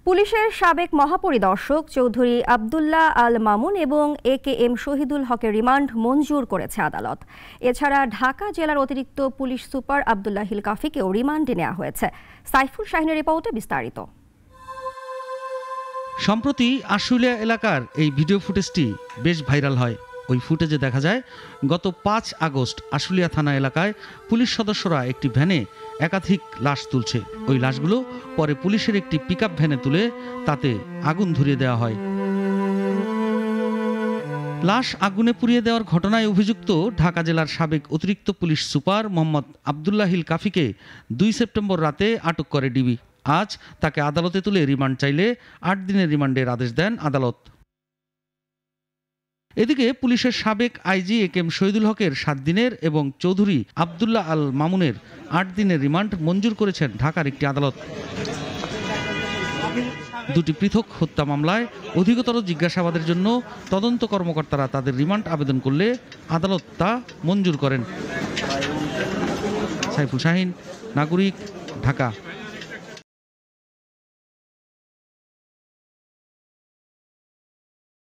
পুলিশের সাবেক মহাপরিদর্শক চৌধুরী আব্দুল্লাহ আল মামুন এবং AKM শহীদুল হকের রিমান্ড মঞ্জুর করেছে আদালত। এছাড়া ঢাকা জেলার অতিরিক্ত পুলিশ সুপার আব্দুল্লাহ হিল কাফিকেও রিমান্ডে নেওয়া হয়েছে। সাইফুল শাহিনের রিপোর্টে বিস্তারিত। সম্প্রতি আশুলিয়া এলাকার এই ভিডিও ফুটেজটি বেশ ভাইরাল হয়। ওই ফুটেজে দেখা যায় গত 5 আগস্ট আশুলিয়া থানা এলাকায় পুলিশ সদস্যরা একটি ভ্যানে একাধিক লাশ তুলছে। ওই লাশগুলো পরে পুলিশের একটি পিকআপ ভ্যানে তুলে তাতে আগুন ধরিয়ে দেওয়া হয়। লাশ আগুনে পুড়িয়ে দেওয়ার ঘটনায় অভিযুক্ত ঢাকা জেলার সাবেক অতিরিক্ত পুলিশ সুপার মোহাম্মদ আব্দুল্লাহ হিল কাফিকে 2 সেপ্টেম্বর রাতে আটক করে ডিবি। আজ তাকে আদালতে তুলে রিমান্ড চাইলে 8 দিনের রিমান্ডের আদেশ দেন আদালত। এদিকে পুলিশের সাবেক আইজি AKM শহীদুল হকের 7 দিনের এবং চৌধুরী আব্দুল্লাহ আল মামুনের 8 দিনের রিমান্ড মঞ্জুর করেছেন ঢাকার একটি আদালত। দুটি পৃথক হত্যা মামলায় অধিকতর জিজ্ঞাসাবাদের জন্য তদন্ত কর্মকর্তারা তাদের রিমান্ড আবেদন করলে আদালত তা মঞ্জুর করেন। সাইফুল শাহিন, নাগরিক, ঢাকা।